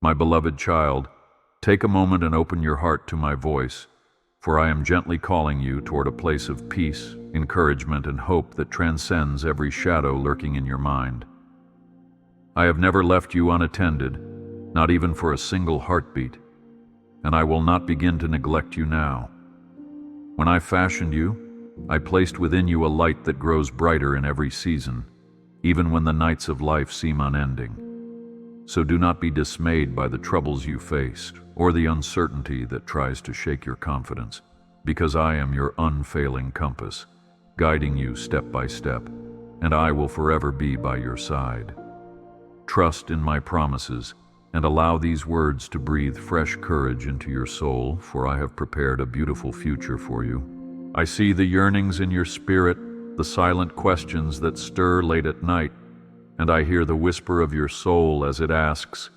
My beloved child, take a moment and open your heart to my voice, for I am gently calling you toward a place of peace, encouragement, and hope that transcends every shadow lurking in your mind. I have never left you unattended, not even for a single heartbeat, and I will not begin to neglect you now. When I fashioned you, I placed within you a light that grows brighter in every season, even when the nights of life seem unending. So do not be dismayed by the troubles you face or the uncertainty that tries to shake your confidence, because I am your unfailing compass, guiding you step by step, and I will forever be by your side. Trust in my promises and allow these words to breathe fresh courage into your soul, for I have prepared a beautiful future for you. I see the yearnings in your spirit, the silent questions that stir late at night, and I hear the whisper of your soul as it asks,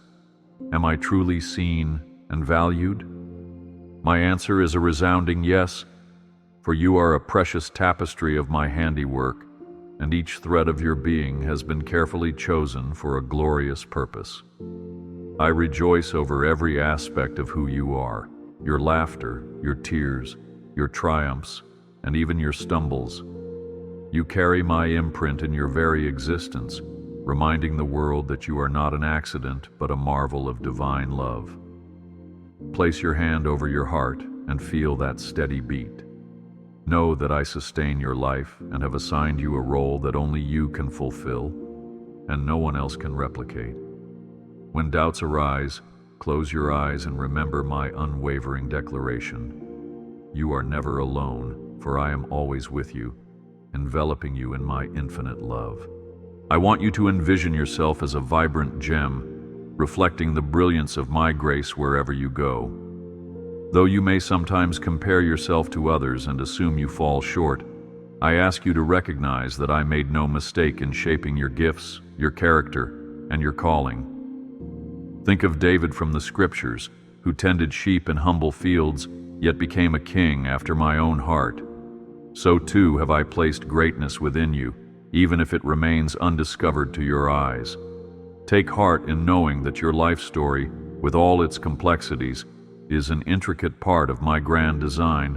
"Am I truly seen and valued?" My answer is a resounding yes, for you are a precious tapestry of my handiwork, and each thread of your being has been carefully chosen for a glorious purpose. I rejoice over every aspect of who you are, your laughter, your tears, your triumphs, and even your stumbles. You carry my imprint in your very existence, reminding the world that you are not an accident, but a marvel of divine love. Place your hand over your heart and feel that steady beat. Know that I sustain your life and have assigned you a role that only you can fulfill, and no one else can replicate. When doubts arise, close your eyes and remember my unwavering declaration. You are never alone, for I am always with you, enveloping you in my infinite love. I want you to envision yourself as a vibrant gem, reflecting the brilliance of my grace wherever you go. Though you may sometimes compare yourself to others and assume you fall short, I ask you to recognize that I made no mistake in shaping your gifts, your character, and your calling. Think of David from the scriptures, who tended sheep in humble fields, yet became a king after my own heart. So too have I placed greatness within you, even if it remains undiscovered to your eyes. Take heart in knowing that your life story, with all its complexities, is an intricate part of my grand design,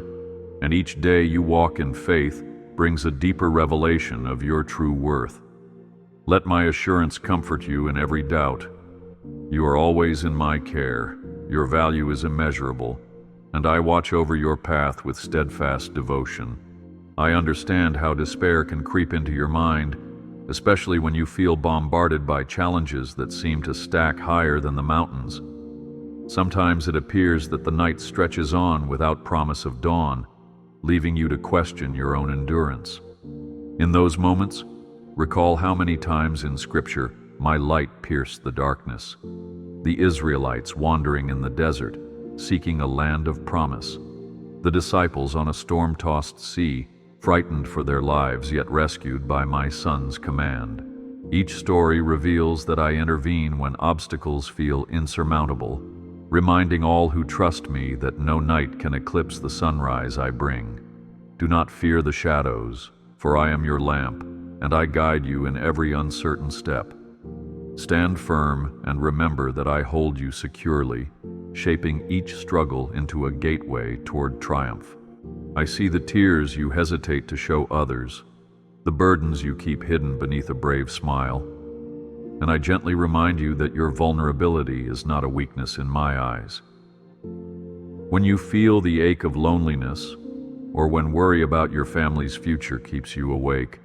and each day you walk in faith brings a deeper revelation of your true worth. Let my assurance comfort you in every doubt. You are always in my care, your value is immeasurable, and I watch over your path with steadfast devotion. I understand how despair can creep into your mind, especially when you feel bombarded by challenges that seem to stack higher than the mountains. Sometimes it appears that the night stretches on without promise of dawn, leaving you to question your own endurance. In those moments, recall how many times in Scripture my light pierced the darkness. The Israelites wandering in the desert, seeking a land of promise. The disciples on a storm-tossed sea, frightened for their lives yet rescued by my Son's command. Each story reveals that I intervene when obstacles feel insurmountable, reminding all who trust me that no night can eclipse the sunrise I bring. Do not fear the shadows, for I am your lamp, and I guide you in every uncertain step. Stand firm and remember that I hold you securely, shaping each struggle into a gateway toward triumph. I see the tears you hesitate to show others, the burdens you keep hidden beneath a brave smile, and I gently remind you that your vulnerability is not a weakness in my eyes. When you feel the ache of loneliness, or when worry about your family's future keeps you awake,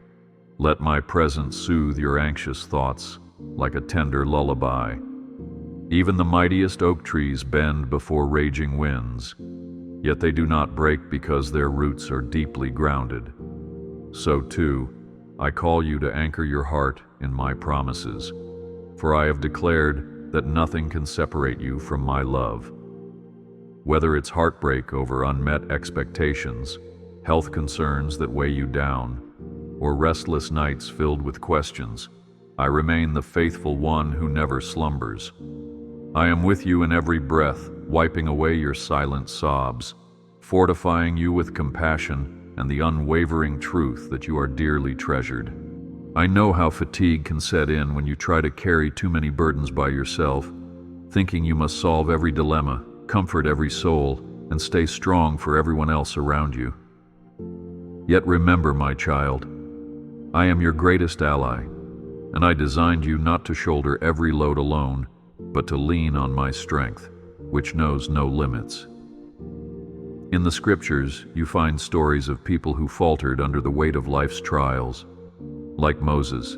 let my presence soothe your anxious thoughts like a tender lullaby. Even the mightiest oak trees bend before raging winds, yet they do not break because their roots are deeply grounded. So too, I call you to anchor your heart in my promises, for I have declared that nothing can separate you from my love. Whether it's heartbreak over unmet expectations, health concerns that weigh you down, or restless nights filled with questions, I remain the faithful one who never slumbers. I am with you in every breath, wiping away your silent sobs, fortifying you with compassion and the unwavering truth that you are dearly treasured. I know how fatigue can set in when you try to carry too many burdens by yourself, thinking you must solve every dilemma, comfort every soul, and stay strong for everyone else around you. Yet remember, my child, I am your greatest ally, and I designed you not to shoulder every load alone, but to lean on my strength, which knows no limits. In the scriptures, you find stories of people who faltered under the weight of life's trials, like Moses,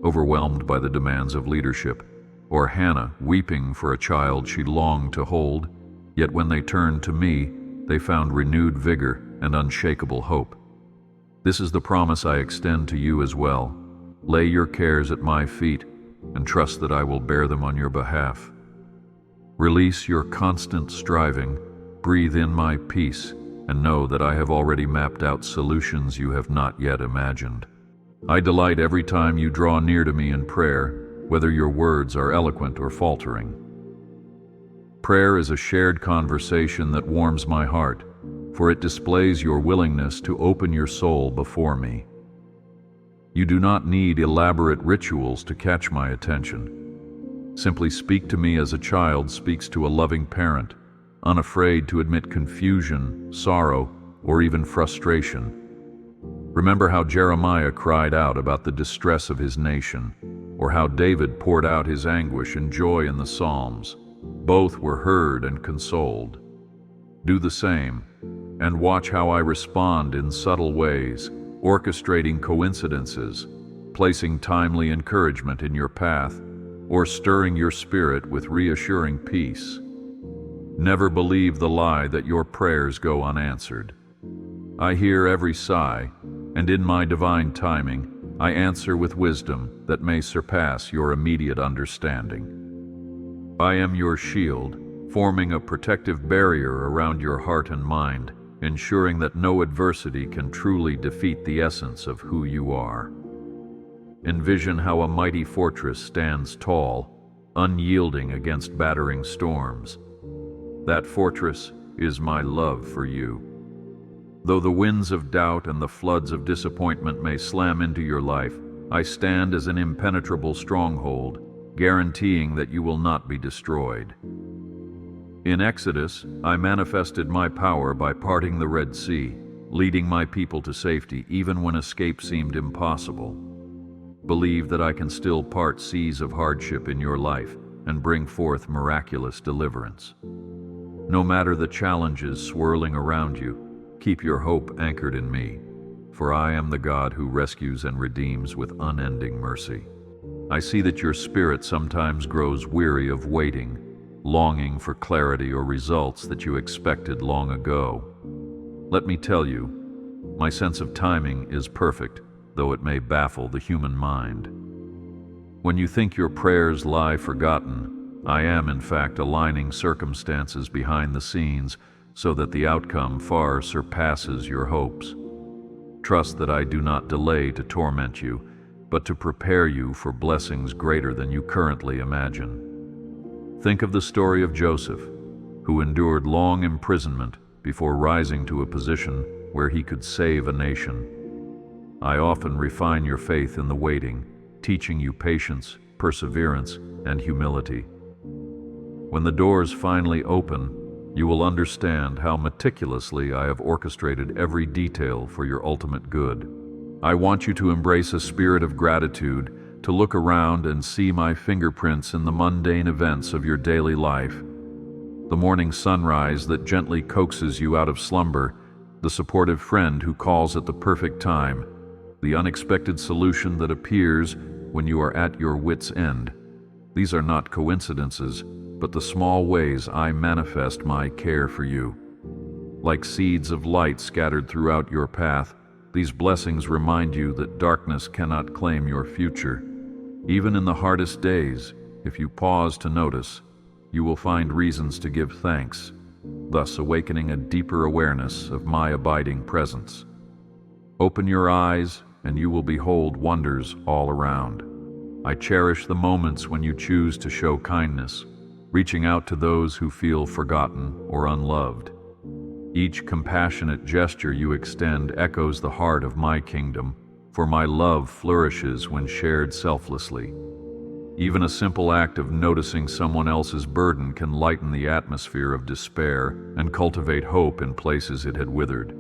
overwhelmed by the demands of leadership, or Hannah, weeping for a child she longed to hold, yet when they turned to me, they found renewed vigor and unshakable hope. This is the promise I extend to you as well. Lay your cares at my feet and trust that I will bear them on your behalf. Release your constant striving, breathe in my peace, and know that I have already mapped out solutions you have not yet imagined. I delight every time you draw near to me in prayer, whether your words are eloquent or faltering. Prayer is a shared conversation that warms my heart, for it displays your willingness to open your soul before me. You do not need elaborate rituals to catch my attention. Simply speak to me as a child speaks to a loving parent, unafraid to admit confusion, sorrow, or even frustration. Remember how Jeremiah cried out about the distress of his nation, or how David poured out his anguish and joy in the Psalms. Both were heard and consoled. Do the same, and watch how I respond in subtle ways, orchestrating coincidences, placing timely encouragement in your path, or stirring your spirit with reassuring peace. Never believe the lie that your prayers go unanswered. I hear every sigh, and in my divine timing, I answer with wisdom that may surpass your immediate understanding. I am your shield, forming a protective barrier around your heart and mind, ensuring that no adversity can truly defeat the essence of who you are. Envision how a mighty fortress stands tall, unyielding against battering storms. That fortress is my love for you. Though the winds of doubt and the floods of disappointment may slam into your life, I stand as an impenetrable stronghold, guaranteeing that you will not be destroyed. In Exodus, I manifested my power by parting the Red Sea, leading my people to safety even when escape seemed impossible. Believe that I can still part seas of hardship in your life and bring forth miraculous deliverance. No matter the challenges swirling around you, keep your hope anchored in me, for I am the God who rescues and redeems with unending mercy. I see that your spirit sometimes grows weary of waiting, longing for clarity or results that you expected long ago. Let me tell you, my sense of timing is perfect, though it may baffle the human mind. When you think your prayers lie forgotten, I am in fact aligning circumstances behind the scenes so that the outcome far surpasses your hopes. Trust that I do not delay to torment you, but to prepare you for blessings greater than you currently imagine. Think of the story of Joseph, who endured long imprisonment before rising to a position where he could save a nation. I often refine your faith in the waiting, teaching you patience, perseverance, and humility. When the doors finally open, you will understand how meticulously I have orchestrated every detail for your ultimate good. I want you to embrace a spirit of gratitude, to look around and see my fingerprints in the mundane events of your daily life. The morning sunrise that gently coaxes you out of slumber, the supportive friend who calls at the perfect time, the unexpected solution that appears when you are at your wit's end. These are not coincidences, but the small ways I manifest my care for you. Like seeds of light scattered throughout your path, these blessings remind you that darkness cannot claim your future. Even in the hardest days, if you pause to notice, you will find reasons to give thanks, thus awakening a deeper awareness of my abiding presence. Open your eyes, and you will behold wonders all around. I cherish the moments when you choose to show kindness, reaching out to those who feel forgotten or unloved. Each compassionate gesture you extend echoes the heart of my kingdom, for my love flourishes when shared selflessly. Even a simple act of noticing someone else's burden can lighten the atmosphere of despair and cultivate hope in places it had withered.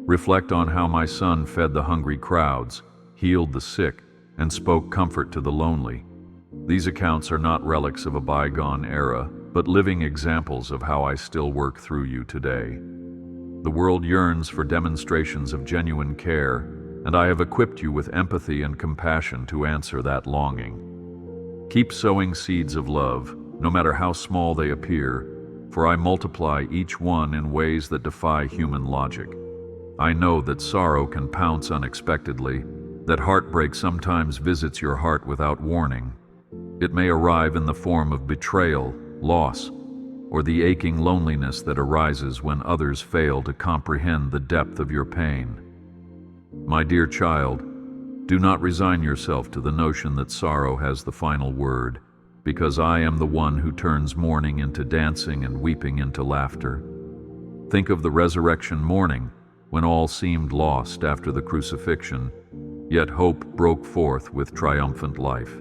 Reflect on how my son fed the hungry crowds, healed the sick, and spoke comfort to the lonely. These accounts are not relics of a bygone era, but living examples of how I still work through you today. The world yearns for demonstrations of genuine care, and I have equipped you with empathy and compassion to answer that longing. Keep sowing seeds of love, no matter how small they appear, for I multiply each one in ways that defy human logic. I know that sorrow can pounce unexpectedly, that heartbreak sometimes visits your heart without warning. It may arrive in the form of betrayal, loss, or the aching loneliness that arises when others fail to comprehend the depth of your pain. My dear child, do not resign yourself to the notion that sorrow has the final word, because I am the one who turns mourning into dancing and weeping into laughter. Think of the resurrection morning, when all seemed lost after the crucifixion, yet hope broke forth with triumphant life.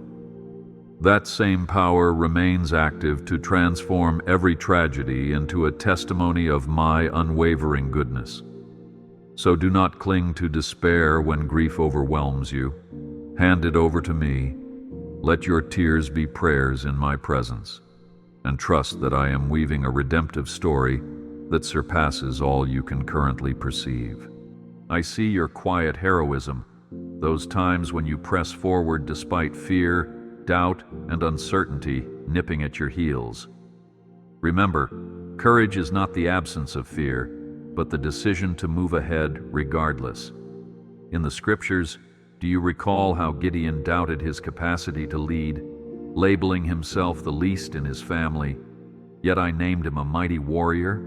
That same power remains active to transform every tragedy into a testimony of my unwavering goodness. So do not cling to despair when grief overwhelms you. Hand it over to me. Let your tears be prayers in my presence, and trust that I am weaving a redemptive story that surpasses all you can currently perceive. I see your quiet heroism, those times when you press forward despite fear, doubt, and uncertainty nipping at your heels. Remember, courage is not the absence of fear, but the decision to move ahead regardless. In the scriptures, do you recall how Gideon doubted his capacity to lead, labeling himself the least in his family, yet I named him a mighty warrior?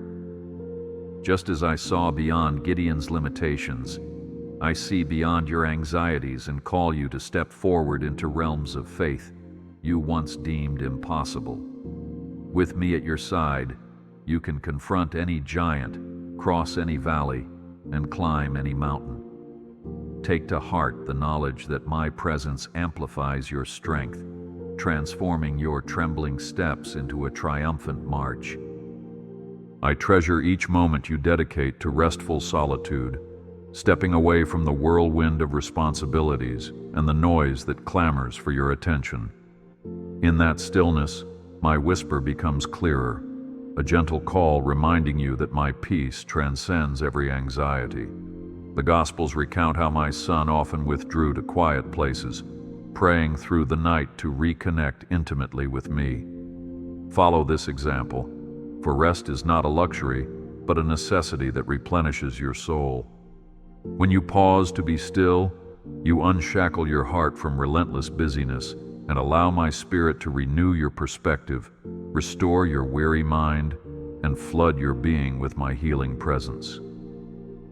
Just as I saw beyond Gideon's limitations, I see beyond your anxieties and call you to step forward into realms of faith you once deemed impossible. With me at your side, you can confront any giant, cross any valley, and climb any mountain. Take to heart the knowledge that my presence amplifies your strength, transforming your trembling steps into a triumphant march. I treasure each moment you dedicate to restful solitude, stepping away from the whirlwind of responsibilities and the noise that clamors for your attention. In that stillness, my whisper becomes clearer, a gentle call reminding you that my peace transcends every anxiety. The Gospels recount how my son often withdrew to quiet places, praying through the night to reconnect intimately with me. Follow this example, for rest is not a luxury, but a necessity that replenishes your soul. When you pause to be still, you unshackle your heart from relentless busyness and allow my spirit to renew your perspective, restore your weary mind, and flood your being with my healing presence.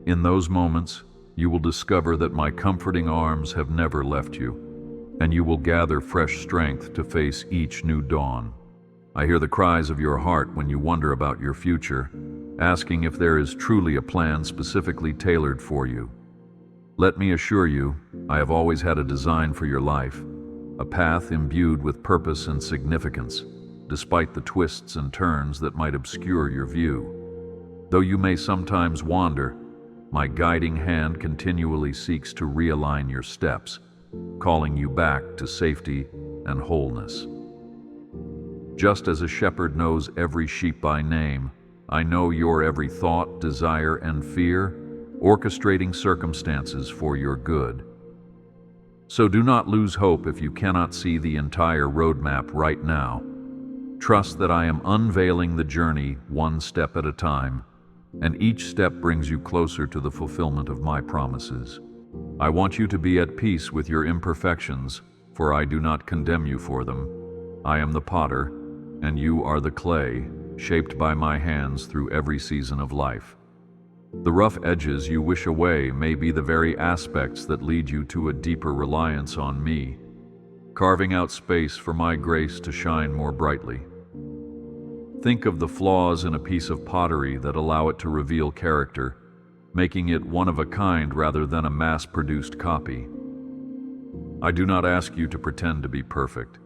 In those moments, you will discover that my comforting arms have never left you, and you will gather fresh strength to face each new dawn. I hear the cries of your heart when you wonder about your future, asking if there is truly a plan specifically tailored for you. Let me assure you, I have always had a design for your life, a path imbued with purpose and significance, despite the twists and turns that might obscure your view. Though you may sometimes wander, my guiding hand continually seeks to realign your steps, calling you back to safety and wholeness. Just as a shepherd knows every sheep by name, I know your every thought, desire, and fear, orchestrating circumstances for your good. So do not lose hope if you cannot see the entire roadmap right now. Trust that I am unveiling the journey one step at a time, and each step brings you closer to the fulfillment of my promises. I want you to be at peace with your imperfections, for I do not condemn you for them. I am the potter, and you are the clay, shaped by my hands through every season of life. The rough edges you wish away may be the very aspects that lead you to a deeper reliance on me, carving out space for my grace to shine more brightly. Think of the flaws in a piece of pottery that allow it to reveal character, making it one of a kind rather than a mass-produced copy. I do not ask you to pretend to be perfect.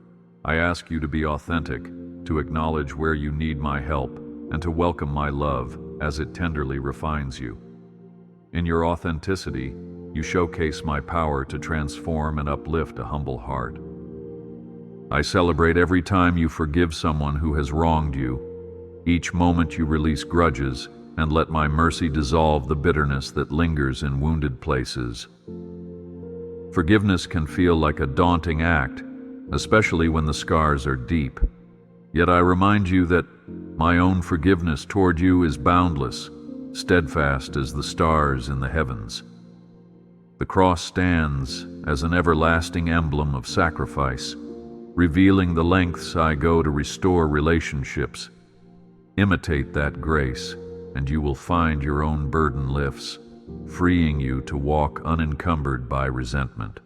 I ask you to be authentic, to acknowledge where you need my help, and to welcome my love as it tenderly refines you. In your authenticity, you showcase my power to transform and uplift a humble heart. I celebrate every time you forgive someone who has wronged you, each moment you release grudges, and let my mercy dissolve the bitterness that lingers in wounded places. Forgiveness can feel like a daunting act, especially when the scars are deep. Yet I remind you that my own forgiveness toward you is boundless, steadfast as the stars in the heavens. The cross stands as an everlasting emblem of sacrifice, revealing the lengths I go to restore relationships. Imitate that grace, and you will find your own burden lifts, freeing you to walk unencumbered by resentment.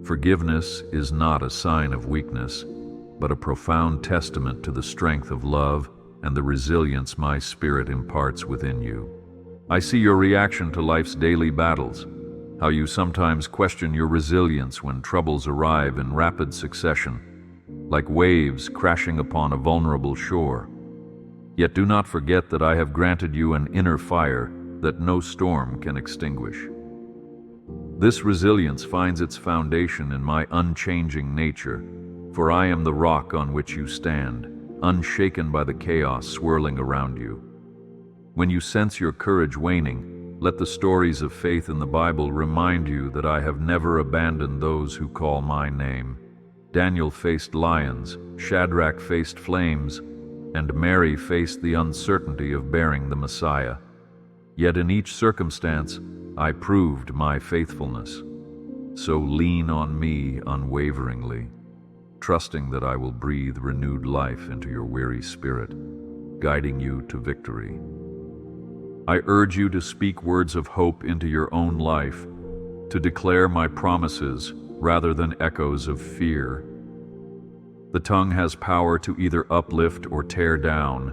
Forgiveness is not a sign of weakness, but a profound testament to the strength of love and the resilience my spirit imparts within you. I see your reaction to life's daily battles, how you sometimes question your resilience when troubles arrive in rapid succession, like waves crashing upon a vulnerable shore. Yet do not forget that I have granted you an inner fire that no storm can extinguish. This resilience finds its foundation in my unchanging nature, for I am the rock on which you stand, unshaken by the chaos swirling around you. When you sense your courage waning, let the stories of faith in the Bible remind you that I have never abandoned those who call my name. Daniel faced lions, Shadrach faced flames, and Mary faced the uncertainty of bearing the Messiah. Yet in each circumstance, I proved my faithfulness. So lean on me unwaveringly, trusting that I will breathe renewed life into your weary spirit, guiding you to victory. I urge you to speak words of hope into your own life, to declare my promises rather than echoes of fear. The tongue has power to either uplift or tear down,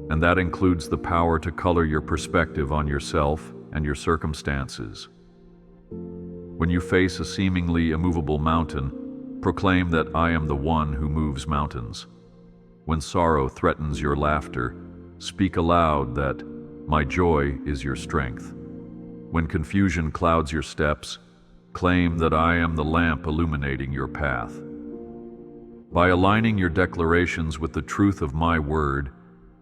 and that includes the power to color your perspective on yourself and your circumstances. When you face a seemingly immovable mountain, proclaim that I am the one who moves mountains. When sorrow threatens your laughter, speak aloud that my joy is your strength. When confusion clouds your steps, claim that I am the lamp illuminating your path. By aligning your declarations with the truth of my word,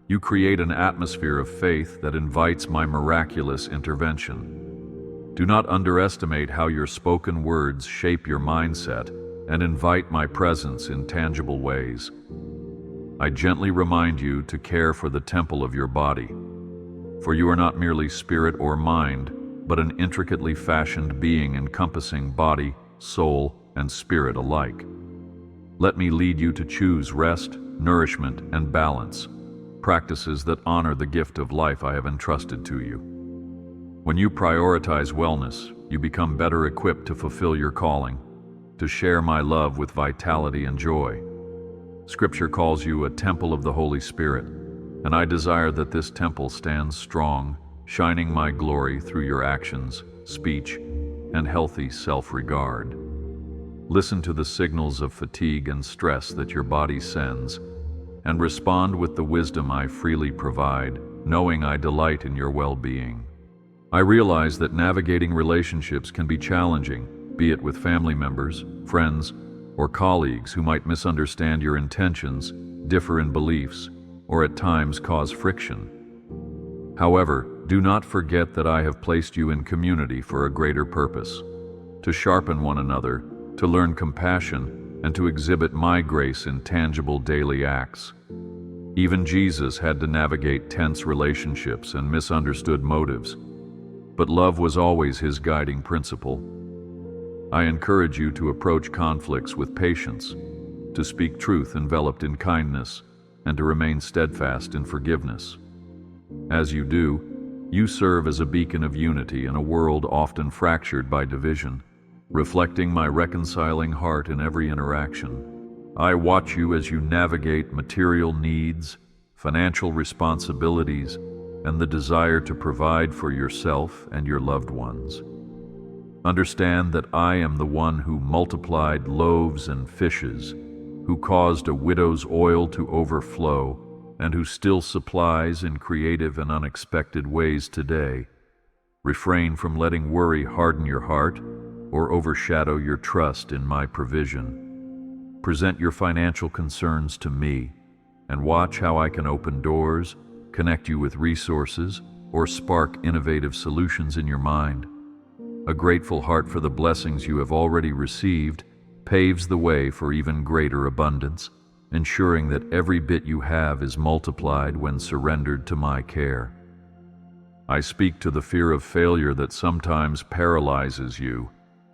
you create an atmosphere of faith that invites my miraculous intervention. Do not underestimate how your spoken words shape your mindset and invite my presence in tangible ways. I gently remind you to care for the temple of your body, for you are not merely spirit or mind, but an intricately fashioned being encompassing body, soul, and spirit alike. Let me lead you to choose rest, nourishment, and balance, practices that honor the gift of life I have entrusted to you. When you prioritize wellness, you become better equipped to fulfill your calling, to share my love with vitality and joy. Scripture calls you a temple of the Holy Spirit, and I desire that this temple stands strong, shining my glory through your actions, speech, and healthy self-regard. Listen to the signals of fatigue and stress that your body sends, and respond with the wisdom I freely provide, knowing I delight in your well-being. I realize that navigating relationships can be challenging, be it with family members, friends, or colleagues who might misunderstand your intentions, differ in beliefs, or at times cause friction. However, do not forget that I have placed you in community for a greater purpose, to sharpen one another, to learn compassion, and to exhibit my grace in tangible daily acts. Even Jesus had to navigate tense relationships and misunderstood motives, but love was always his guiding principle. I encourage you to approach conflicts with patience, to speak truth enveloped in kindness, and to remain steadfast in forgiveness. As you do, you serve as a beacon of unity in a world often fractured by division, reflecting my reconciling heart in every interaction. I watch you as you navigate material needs, financial responsibilities, and the desire to provide for yourself and your loved ones. Understand that I am the one who multiplied loaves and fishes, who caused a widow's oil to overflow, and who still supplies in creative and unexpected ways today. Refrain from letting worry harden your heart or overshadow your trust in my provision. Present your financial concerns to me, and watch how I can open doors, connect you with resources, or spark innovative solutions in your mind. A grateful heart for the blessings you have already received paves the way for even greater abundance, ensuring that every bit you have is multiplied when surrendered to my care. I speak to the fear of failure that sometimes paralyzes you,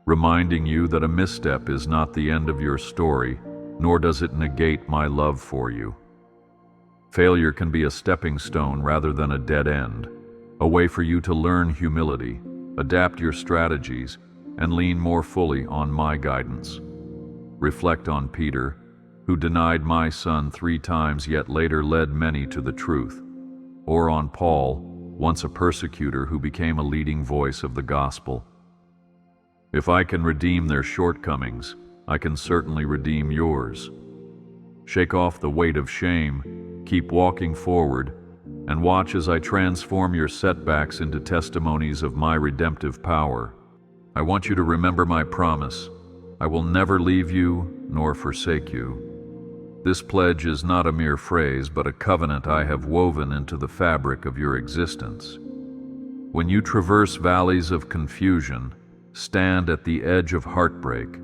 reminding you that a misstep is not the end of your story, nor does it negate my love for you. Failure can be a stepping stone rather than a dead end, a way for you to learn humility, adapt your strategies, and lean more fully on my guidance. Reflect on Peter, who denied my Son 3 times yet later led many to the truth, or on Paul, once a persecutor who became a leading voice of the gospel. If I can redeem their shortcomings, I can certainly redeem yours. Shake off the weight of shame, keep walking forward, and watch as I transform your setbacks into testimonies of my redemptive power. I want you to remember my promise. I will never leave you nor forsake you. This pledge is not a mere phrase, but a covenant I have woven into the fabric of your existence. When you traverse valleys of confusion, stand at the edge of heartbreak,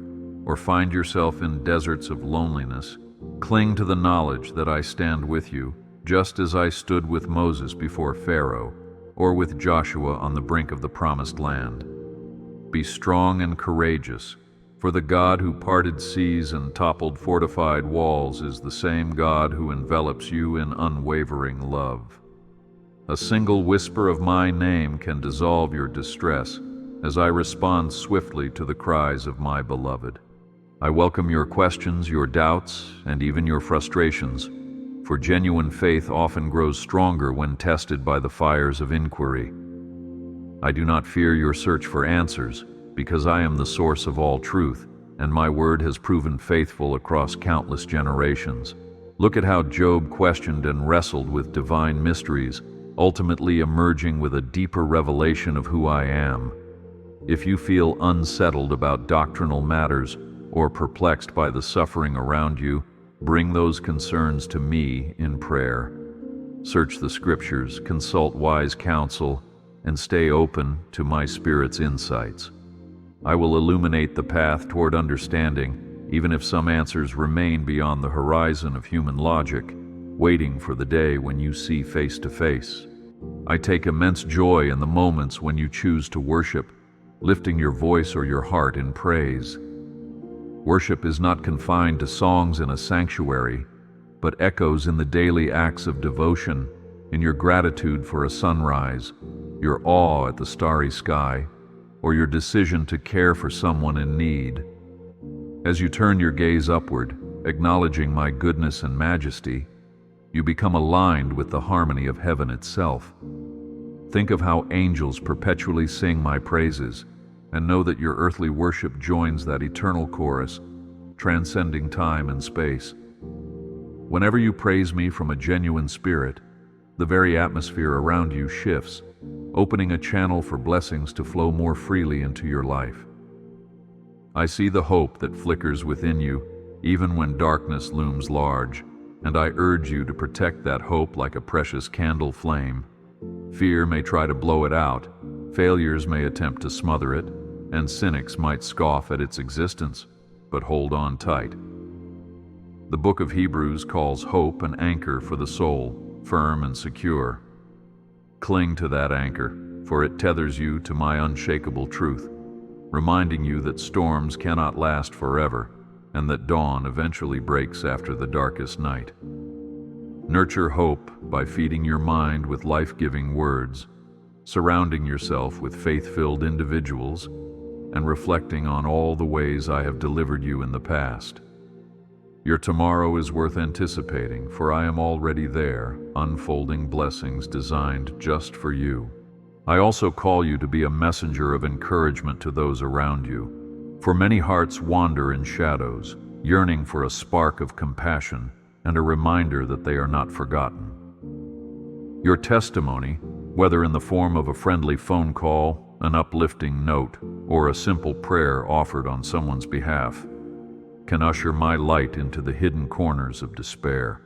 or find yourself in deserts of loneliness, cling to the knowledge that I stand with you, just as I stood with Moses before Pharaoh, or with Joshua on the brink of the promised land. Be strong and courageous, for the God who parted seas and toppled fortified walls is the same God who envelops you in unwavering love. A single whisper of my name can dissolve your distress as I respond swiftly to the cries of my beloved. I welcome your questions, your doubts, and even your frustrations, for genuine faith often grows stronger when tested by the fires of inquiry. I do not fear your search for answers, because I am the source of all truth, and my word has proven faithful across countless generations. Look at how Job questioned and wrestled with divine mysteries, ultimately emerging with a deeper revelation of who I am. If you feel unsettled about doctrinal matters or perplexed by the suffering around you, bring those concerns to me in prayer. Search the scriptures, consult wise counsel, and stay open to my Spirit's insights. I will illuminate the path toward understanding, even if some answers remain beyond the horizon of human logic, waiting for the day when you see face to face. I take immense joy in the moments when you choose to worship, lifting your voice or your heart in praise. Worship is not confined to songs in a sanctuary, but echoes in the daily acts of devotion, in your gratitude for a sunrise, your awe at the starry sky, or your decision to care for someone in need. As you turn your gaze upward, acknowledging my goodness and majesty, you become aligned with the harmony of heaven itself. Think of how angels perpetually sing my praises, and know that your earthly worship joins that eternal chorus, transcending time and space. Whenever you praise me from a genuine spirit, the very atmosphere around you shifts, opening a channel for blessings to flow more freely into your life. I see the hope that flickers within you, even when darkness looms large, and I urge you to protect that hope like a precious candle flame. Fear may try to blow it out, failures may attempt to smother it, and cynics might scoff at its existence, but hold on tight. The book of Hebrews calls hope an anchor for the soul, firm and secure. Cling to that anchor, for it tethers you to my unshakable truth, reminding you that storms cannot last forever, and that dawn eventually breaks after the darkest night. Nurture hope by feeding your mind with life-giving words, surrounding yourself with faith-filled individuals, and reflecting on all the ways I have delivered you in the past. Your tomorrow is worth anticipating, for I am already there, unfolding blessings designed just for you. I also call you to be a messenger of encouragement to those around you. For many hearts wander in shadows, yearning for a spark of compassion and a reminder that they are not forgotten. Your testimony, whether in the form of a friendly phone call, an uplifting note, or a simple prayer offered on someone's behalf, can usher my light into the hidden corners of despair.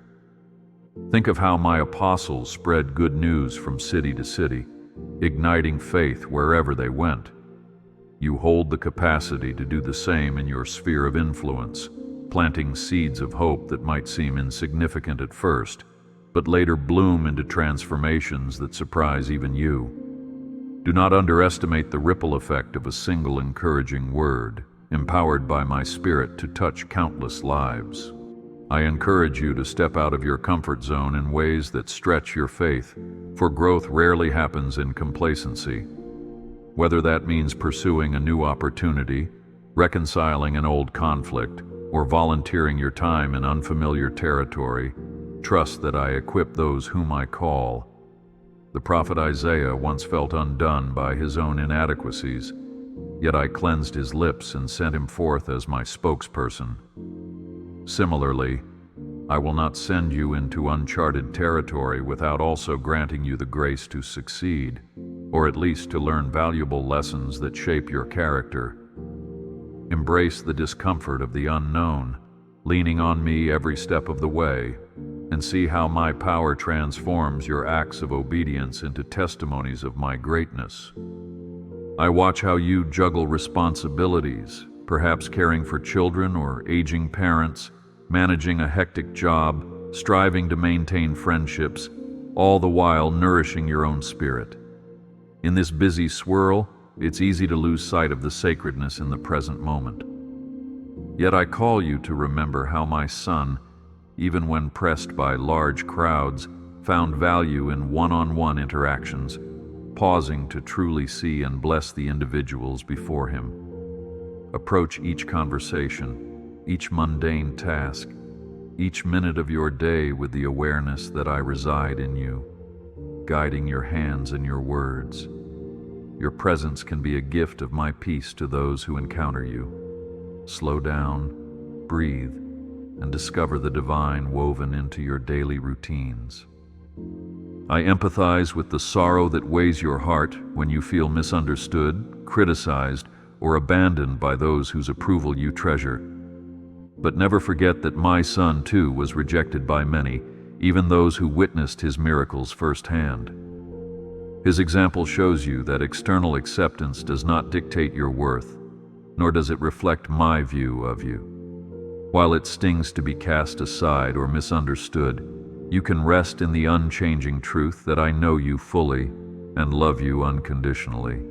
Think of how my apostles spread good news from city to city, igniting faith wherever they went. You hold the capacity to do the same in your sphere of influence, planting seeds of hope that might seem insignificant at first, but later bloom into transformations that surprise even you. Do not underestimate the ripple effect of a single encouraging word, empowered by my Spirit to touch countless lives. I encourage you to step out of your comfort zone in ways that stretch your faith, for growth rarely happens in complacency. Whether that means pursuing a new opportunity, reconciling an old conflict, or volunteering your time in unfamiliar territory, trust that I equip those whom I call. The prophet Isaiah once felt undone by his own inadequacies, yet I cleansed his lips and sent him forth as my spokesperson. Similarly, I will not send you into uncharted territory without also granting you the grace to succeed, or at least to learn valuable lessons that shape your character. Embrace the discomfort of the unknown, leaning on me every step of the way, and see how my power transforms your acts of obedience into testimonies of my greatness. I watch how you juggle responsibilities, perhaps caring for children or aging parents, managing a hectic job, striving to maintain friendships, all the while nourishing your own spirit. In this busy swirl, it's easy to lose sight of the sacredness in the present moment. Yet I call you to remember how my son, even when pressed by large crowds, found value in one-on-one interactions, pausing to truly see and bless the individuals before him. Approach each conversation, each mundane task, each minute of your day with the awareness that I reside in you, guiding your hands and your words. Your presence can be a gift of my peace to those who encounter you. Slow down, breathe, and discover the divine woven into your daily routines. I empathize with the sorrow that weighs your heart when you feel misunderstood, criticized, or abandoned by those whose approval you treasure. But never forget that my son too was rejected by many, even those who witnessed his miracles firsthand. His example shows you that external acceptance does not dictate your worth, nor does it reflect my view of you. While it stings to be cast aside or misunderstood, you can rest in the unchanging truth that I know you fully and love you unconditionally.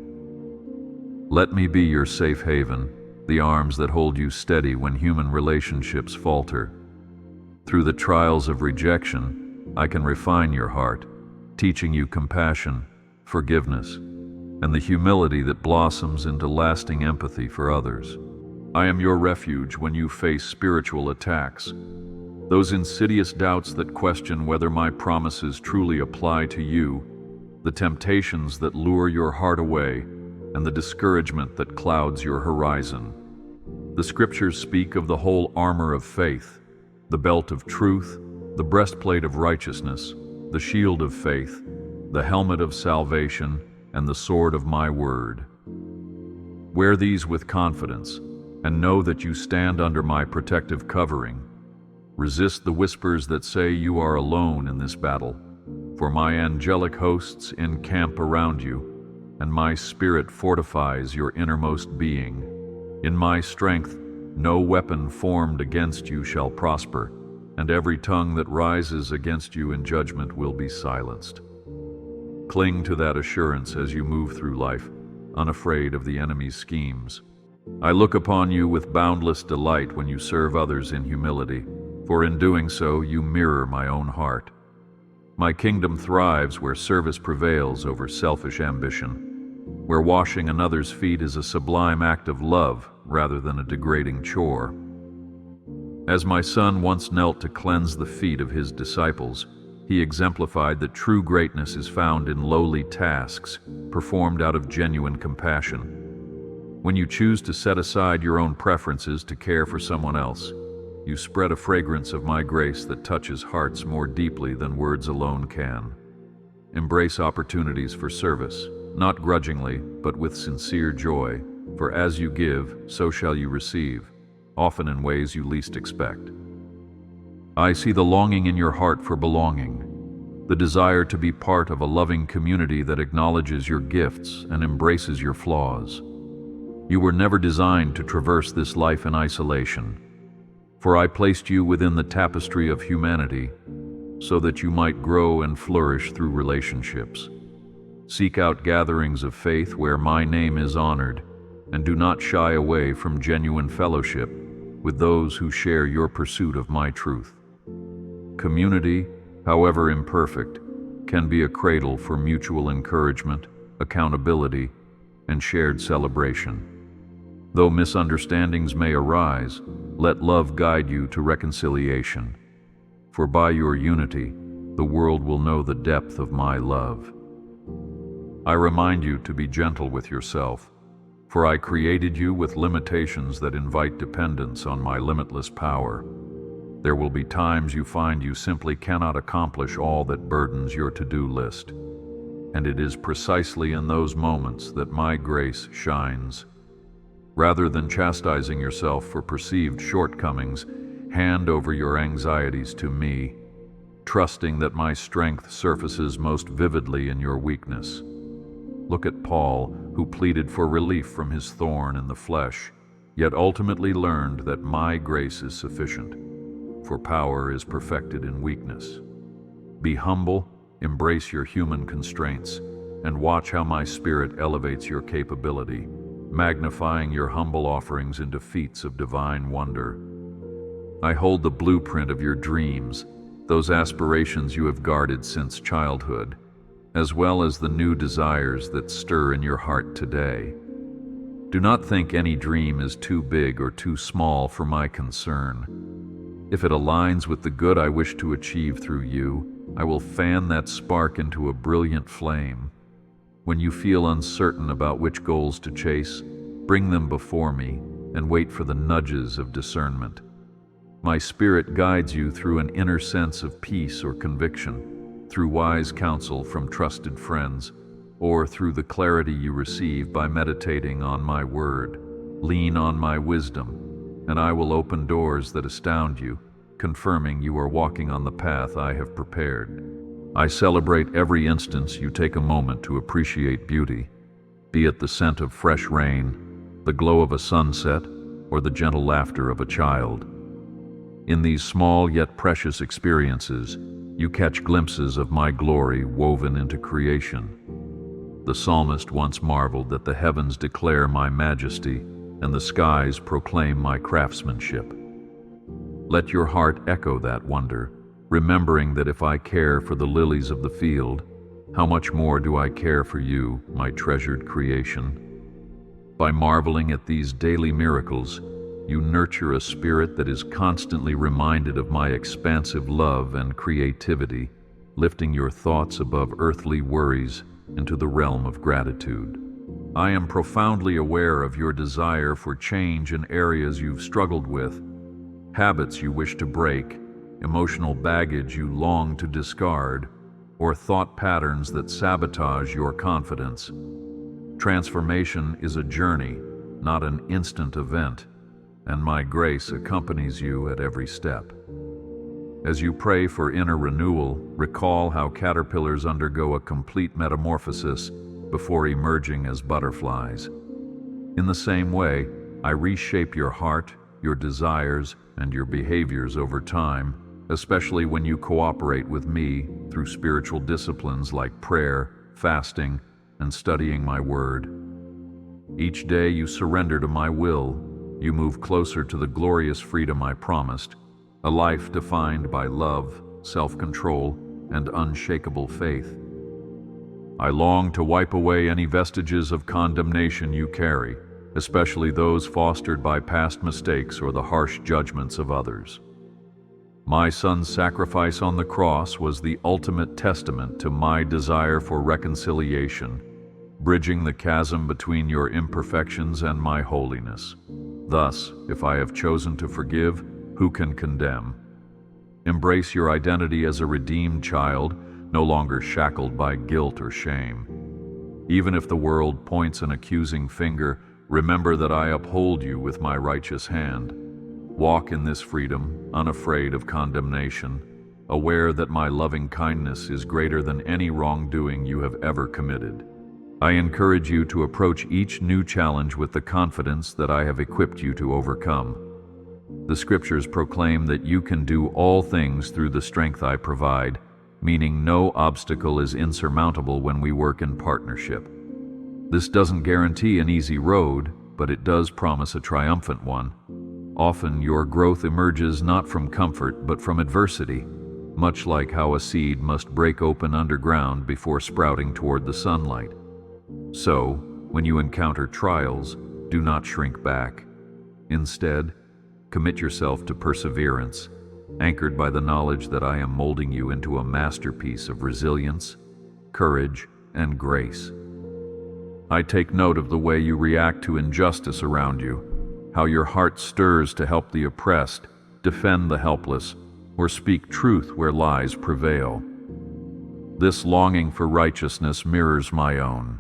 Let me be your safe haven, the arms that hold you steady when human relationships falter. Through the trials of rejection, I can refine your heart, teaching you compassion, forgiveness, and the humility that blossoms into lasting empathy for others. I am your refuge when you face spiritual attacks, those insidious doubts that question whether my promises truly apply to you, the temptations that lure your heart away, and the discouragement that clouds your horizon. The scriptures speak of the whole armor of faith, the belt of truth, the breastplate of righteousness, the shield of faith, the helmet of salvation, and the sword of my word. Wear these with confidence, and know that you stand under my protective covering. Resist the whispers that say you are alone in this battle, for my angelic hosts encamp around you, and my spirit fortifies your innermost being. In my strength, no weapon formed against you shall prosper, and every tongue that rises against you in judgment will be silenced. Cling to that assurance as you move through life, unafraid of the enemy's schemes. I look upon you with boundless delight when you serve others in humility, for in doing so you mirror my own heart. My kingdom thrives where service prevails over selfish ambition, where washing another's feet is a sublime act of love rather than a degrading chore. As my son once knelt to cleanse the feet of his disciples, he exemplified that true greatness is found in lowly tasks performed out of genuine compassion. When you choose to set aside your own preferences to care for someone else, You spread a fragrance of my grace that touches hearts more deeply than words alone can. Embrace opportunities for service, not grudgingly, but with sincere joy, for as you give, so shall you receive, often in ways you least expect. I see the longing in your heart for belonging, the desire to be part of a loving community that acknowledges your gifts and embraces your flaws. You were never designed to traverse this life in isolation, for I placed you within the tapestry of humanity so that you might grow and flourish through relationships. Seek out gatherings of faith where my name is honored, and do not shy away from genuine fellowship with those who share your pursuit of my truth. Community, however imperfect, can be a cradle for mutual encouragement, accountability, and shared celebration. Though misunderstandings may arise, let love guide you to reconciliation. For by your unity, the world will know the depth of my love. I remind you to be gentle with yourself, for I created you with limitations that invite dependence on my limitless power. There will be times you find you simply cannot accomplish all that burdens your to-do list, and it is precisely in those moments that my grace shines. Rather than chastising yourself for perceived shortcomings, hand over your anxieties to me, trusting that my strength surfaces most vividly in your weakness. Look at Paul, who pleaded for relief from his thorn in the flesh, yet ultimately learned that my grace is sufficient, for power is perfected in weakness. Be humble, embrace your human constraints, and watch how my Spirit elevates your capability, magnifying your humble offerings into feats of divine wonder. I hold the blueprint of your dreams, those aspirations you have guarded since childhood, as well as the new desires that stir in your heart today. Do not think any dream is too big or too small for my concern. If it aligns with the good I wish to achieve through you, I will fan that spark into a brilliant flame. When you feel uncertain about which goals to chase, bring them before me and wait for the nudges of discernment. My Spirit guides you through an inner sense of peace or conviction, through wise counsel from trusted friends, or through the clarity you receive by meditating on my word. Lean on my wisdom, and I will open doors that astound you, confirming you are walking on the path I have prepared. I celebrate every instance you take a moment to appreciate beauty, be it the scent of fresh rain, the glow of a sunset, or the gentle laughter of a child. In these small yet precious experiences, you catch glimpses of my glory woven into creation. The psalmist once marveled that the heavens declare my majesty and the skies proclaim my craftsmanship. Let your heart echo that wonder, remembering that if I care for the lilies of the field, how much more do I care for you, my treasured creation? By marveling at these daily miracles, you nurture a spirit that is constantly reminded of my expansive love and creativity, lifting your thoughts above earthly worries into the realm of gratitude. I am profoundly aware of your desire for change in areas you've struggled with, habits you wish to break, emotional baggage you long to discard, or thought patterns that sabotage your confidence. Transformation is a journey, not an instant event, and my grace accompanies you at every step. As you pray for inner renewal, recall how caterpillars undergo a complete metamorphosis before emerging as butterflies. In the same way, I reshape your heart, your desires, and your behaviors over time, especially when you cooperate with me through spiritual disciplines like prayer, fasting, and studying my word. Each day you surrender to my will, you move closer to the glorious freedom I promised, a life defined by love, self-control, and unshakable faith. I long to wipe away any vestiges of condemnation you carry, especially those fostered by past mistakes or the harsh judgments of others. My Son's sacrifice on the cross was the ultimate testament to my desire for reconciliation, bridging the chasm between your imperfections and my holiness. Thus, if I have chosen to forgive, Who can condemn? Embrace your identity as a redeemed child, no longer shackled by guilt or shame. Even if the world points an accusing finger, remember that I uphold you with my righteous hand. Walk in this freedom, unafraid of condemnation, aware that my loving kindness is greater than any wrongdoing you have ever committed. I encourage you to approach each new challenge with the confidence that I have equipped you to overcome. The scriptures proclaim that you can do all things through the strength I provide, meaning no obstacle is insurmountable when we work in partnership. This doesn't guarantee an easy road, but it does promise a triumphant one. Often your growth emerges not from comfort but from adversity, much like how a seed must break open underground before sprouting toward the sunlight. So, when you encounter trials, do not shrink back. Instead, commit yourself to perseverance, anchored by the knowledge that I am molding you into a masterpiece of resilience, courage, and grace. I take note of the way you react to injustice around you, how your heart stirs to help the oppressed, defend the helpless, or speak truth where lies prevail. This longing for righteousness mirrors my own.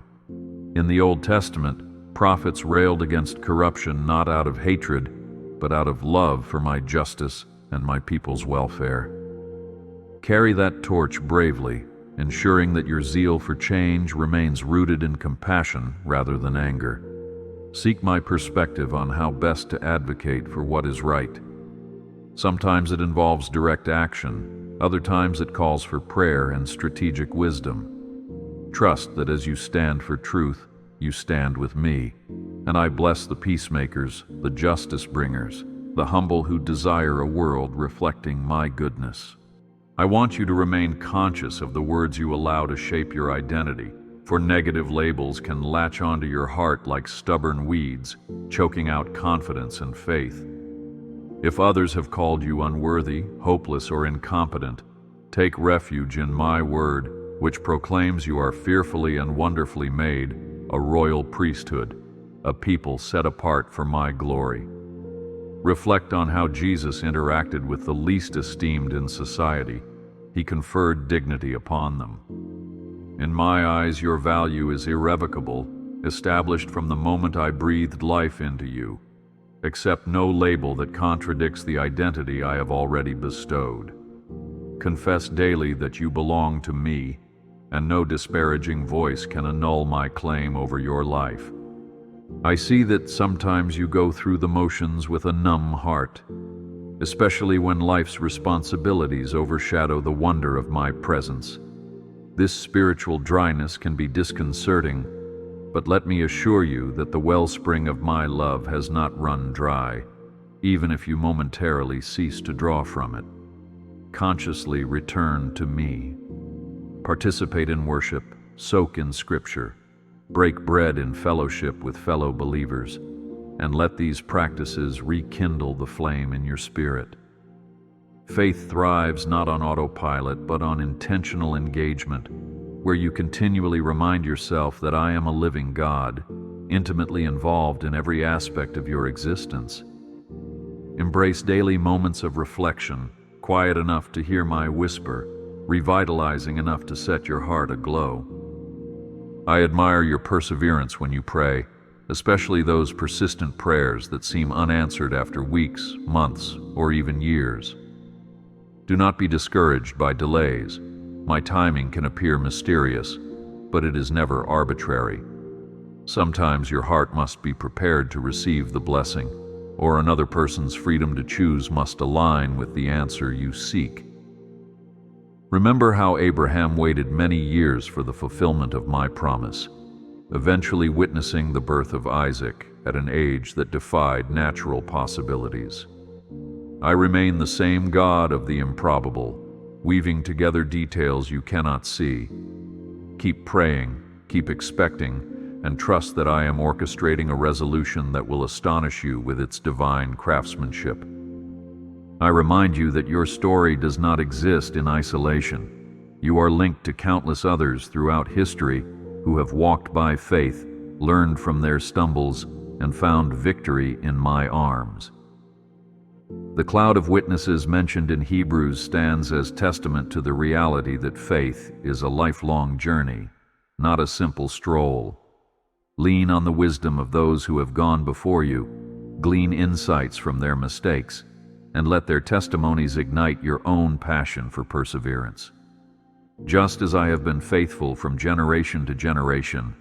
In the Old Testament, prophets railed against corruption not out of hatred, but out of love for my justice and my people's welfare. Carry that torch bravely, ensuring that your zeal for change remains rooted in compassion rather than anger. Seek my perspective on how best to advocate for what is right. Sometimes it involves direct action, other times it calls for prayer and strategic wisdom. Trust that as you stand for truth, you stand with me, and I bless the peacemakers, the justice bringers, the humble who desire a world reflecting my goodness. I want you to remain conscious of the words you allow to shape your identity, for negative labels can latch onto your heart like stubborn weeds, choking out confidence and faith. If others have called you unworthy, hopeless, or incompetent, take refuge in my word, which proclaims you are fearfully and wonderfully made, a royal priesthood, a people set apart for my glory. Reflect on how Jesus interacted with the least esteemed in society. He conferred dignity upon them. In my eyes, your value is irrevocable, established from the moment I breathed life into you. Accept no label that contradicts the identity I have already bestowed. Confess daily that you belong to me, and no disparaging voice can annul my claim over your life. I see that sometimes you go through the motions with a numb heart, especially when life's responsibilities overshadow the wonder of my presence. This spiritual dryness can be disconcerting, but let me assure you that the wellspring of my love has not run dry, even if you momentarily cease to draw from it. Consciously return to me. Participate in worship, soak in scripture, break bread in fellowship with fellow believers, and let these practices rekindle the flame in your spirit. Faith thrives not on autopilot, but on intentional engagement, where you continually remind yourself that I am a living God, intimately involved in every aspect of your existence. Embrace daily moments of reflection, quiet enough to hear my whisper, revitalizing enough to set your heart aglow. I admire your perseverance when you pray, especially those persistent prayers that seem unanswered after weeks, months, or even years. Do not be discouraged by delays. My timing can appear mysterious, but it is never arbitrary. Sometimes your heart must be prepared to receive the blessing, or another person's freedom to choose must align with the answer you seek. Remember how Abraham waited many years for the fulfillment of my promise, eventually witnessing the birth of Isaac at an age that defied natural possibilities. I remain the same God of the improbable, weaving together details you cannot see. Keep praying, keep expecting, and trust that I am orchestrating a resolution that will astonish you with its divine craftsmanship. I remind you that your story does not exist in isolation. You are linked to countless others throughout history who have walked by faith, learned from their stumbles, and found victory in my arms. The cloud of witnesses mentioned in Hebrews stands as testament to the reality that faith is a lifelong journey, not a simple stroll. Lean on the wisdom of those who have gone before you, glean insights from their mistakes, and let their testimonies ignite your own passion for perseverance. Just as I have been faithful from generation to generation,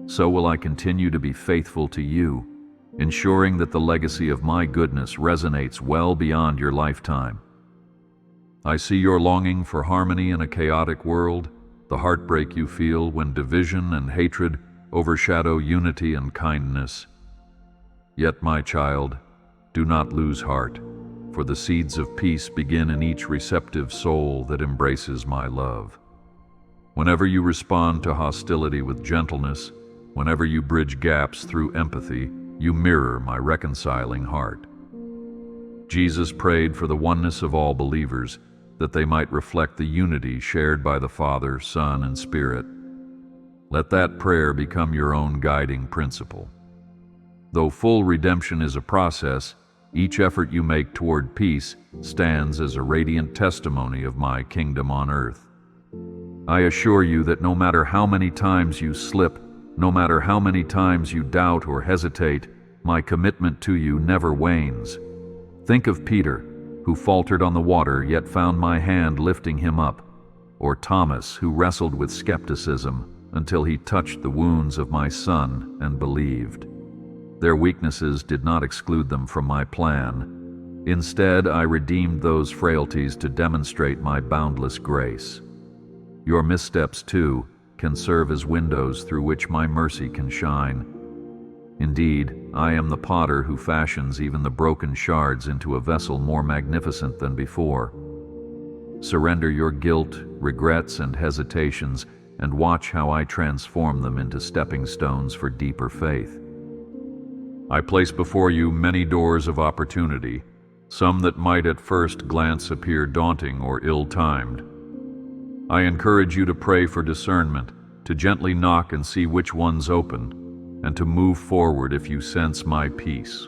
so will I continue to be faithful to you, ensuring that the legacy of my goodness resonates well beyond your lifetime. I see your longing for harmony in a chaotic world, the heartbreak you feel when division and hatred overshadow unity and kindness. Yet, my child, do not lose heart, for the seeds of peace begin in each receptive soul that embraces my love. Whenever you respond to hostility with gentleness, whenever you bridge gaps through empathy, you mirror my reconciling heart. Jesus prayed for the oneness of all believers, that they might reflect the unity shared by the Father, Son, and Spirit. Let that prayer become your own guiding principle. Though full redemption is a process, each effort you make toward peace stands as a radiant testimony of my kingdom on earth. I assure you that no matter how many times you slip, no matter how many times you doubt or hesitate, my commitment to you never wanes. Think of Peter, who faltered on the water yet found my hand lifting him up, or Thomas, who wrestled with skepticism until he touched the wounds of my Son and believed. Their weaknesses did not exclude them from my plan. Instead, I redeemed those frailties to demonstrate my boundless grace. Your missteps, too, can serve as windows through which my mercy can shine. Indeed, I am the potter who fashions even the broken shards into a vessel more magnificent than before. Surrender your guilt, regrets, and hesitations, and watch how I transform them into stepping stones for deeper faith. I place before you many doors of opportunity, some that might at first glance appear daunting or ill-timed. I encourage you to pray for discernment, to gently knock and see which ones open, and to move forward if you sense my peace.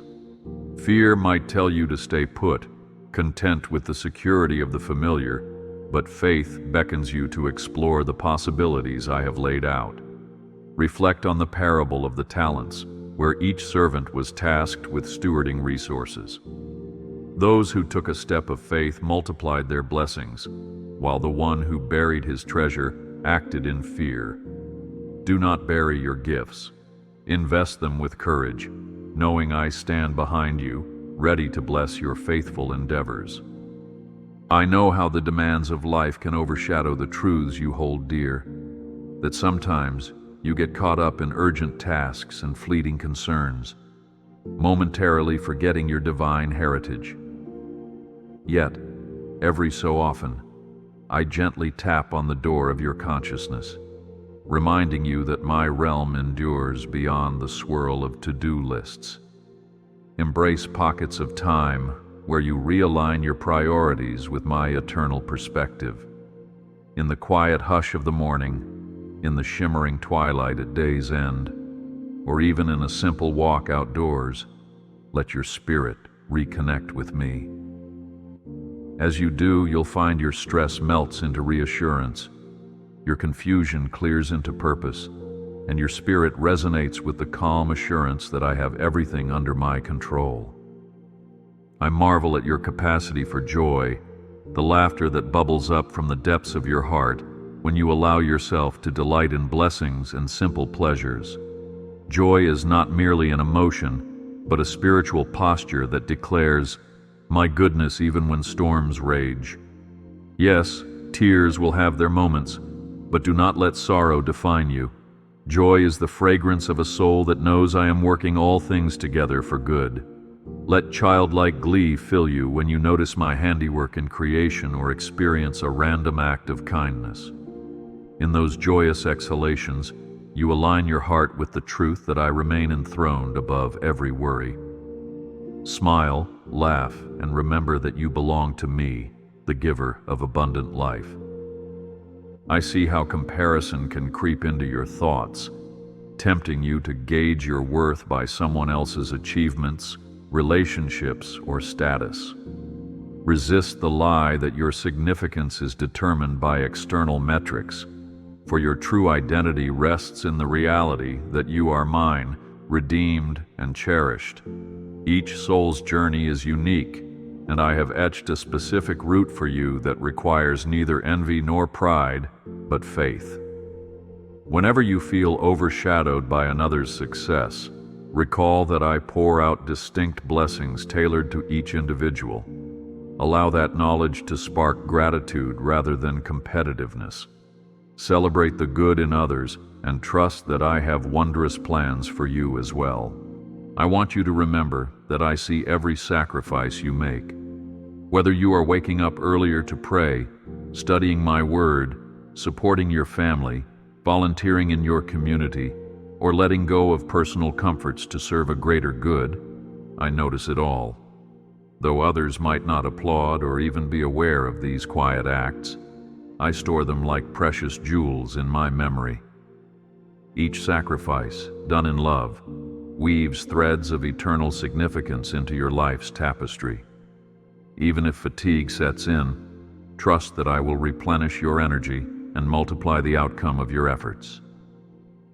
Fear might tell you to stay put, content with the security of the familiar, but faith beckons you to explore the possibilities I have laid out. Reflect on the parable of the talents, where each servant was tasked with stewarding resources. Those who took a step of faith multiplied their blessings, while the one who buried his treasure acted in fear. Do not bury your gifts. Invest them with courage, knowing I stand behind you, ready to bless your faithful endeavors. I know how the demands of life can overshadow the truths you hold dear, that sometimes you get caught up in urgent tasks and fleeting concerns, momentarily forgetting your divine heritage. Yet, every so often, I gently tap on the door of your consciousness, reminding you that my realm endures beyond the swirl of to-do lists. Embrace pockets of time where you realign your priorities with my eternal perspective. In the quiet hush of the morning, in the shimmering twilight at day's end, or even in a simple walk outdoors, let your spirit reconnect with me. As you do, you'll find your stress melts into reassurance, your confusion clears into purpose, and your spirit resonates with the calm assurance that I have everything under my control. I marvel at your capacity for joy, the laughter that bubbles up from the depths of your heart when you allow yourself to delight in blessings and simple pleasures. Joy is not merely an emotion, but a spiritual posture that declares, "My goodness even when storms rage." Yes, tears will have their moments, but do not let sorrow define you. Joy is the fragrance of a soul that knows I am working all things together for good. Let childlike glee fill you when you notice my handiwork in creation or experience a random act of kindness. In those joyous exhalations, you align your heart with the truth that I remain enthroned above every worry. Smile, laugh, and remember that you belong to me, the giver of abundant life. I see how comparison can creep into your thoughts, tempting you to gauge your worth by someone else's achievements, relationships, or status. Resist the lie that your significance is determined by external metrics, for your true identity rests in the reality that you are mine, redeemed and cherished. Each soul's journey is unique, and I have etched a specific route for you that requires neither envy nor pride, but faith. Whenever you feel overshadowed by another's success, recall that I pour out distinct blessings tailored to each individual. Allow that knowledge to spark gratitude rather than competitiveness. Celebrate the good in others and trust that I have wondrous plans for you as well. I want you to remember that I see every sacrifice you make. Whether you are waking up earlier to pray, studying my word, supporting your family, volunteering in your community, or letting go of personal comforts to serve a greater good, I notice it all. Though others might not applaud or even be aware of these quiet acts, I store them like precious jewels in my memory. Each sacrifice, done in love, weaves threads of eternal significance into your life's tapestry. Even if fatigue sets in, trust that I will replenish your energy and multiply the outcome of your efforts.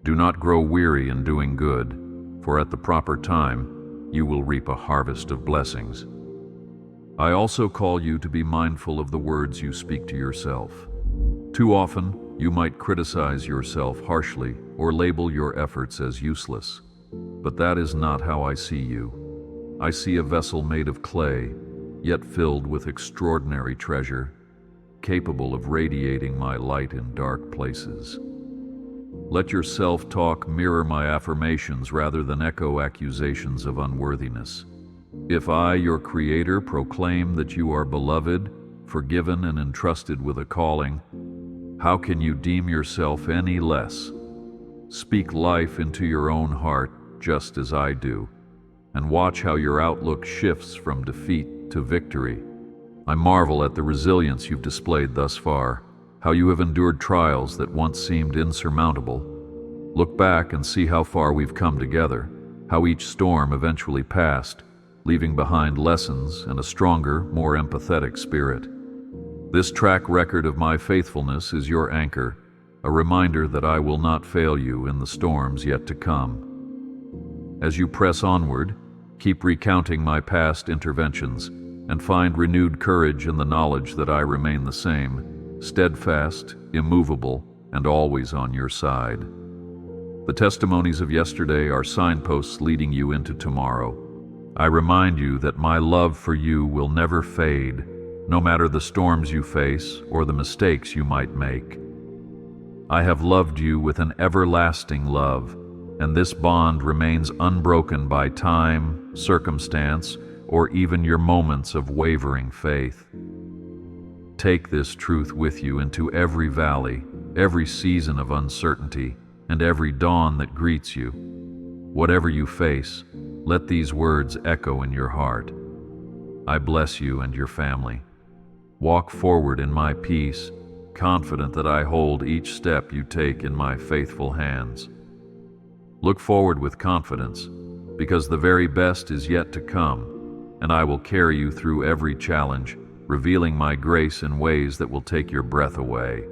Do not grow weary in doing good, for at the proper time, you will reap a harvest of blessings. I also call you to be mindful of the words you speak to yourself. Too often, you might criticize yourself harshly or label your efforts as useless. But that is not how I see you. I see a vessel made of clay, yet filled with extraordinary treasure, capable of radiating my light in dark places. Let your self-talk mirror my affirmations rather than echo accusations of unworthiness. If I, your Creator, proclaim that you are beloved, forgiven, and entrusted with a calling, how can you deem yourself any less? Speak life into your own heart just as I do, and watch how your outlook shifts from defeat to victory. I marvel at the resilience you've displayed thus far, how you have endured trials that once seemed insurmountable. Look back and see how far we've come together, how each storm eventually passed, leaving behind lessons and a stronger, more empathetic spirit. This track record of my faithfulness is your anchor, a reminder that I will not fail you in the storms yet to come. As you press onward, keep recounting my past interventions and find renewed courage in the knowledge that I remain the same, steadfast, immovable, and always on your side. The testimonies of yesterday are signposts leading you into tomorrow. I remind you that my love for you will never fade, no matter the storms you face or the mistakes you might make. I have loved you with an everlasting love, and this bond remains unbroken by time, circumstance, or even your moments of wavering faith. Take this truth with you into every valley, every season of uncertainty, and every dawn that greets you. Whatever you face, let these words echo in your heart. I bless you and your family. Walk forward in my peace, confident that I hold each step you take in my faithful hands. Look forward with confidence, because the very best is yet to come, and I will carry you through every challenge, revealing my grace in ways that will take your breath away.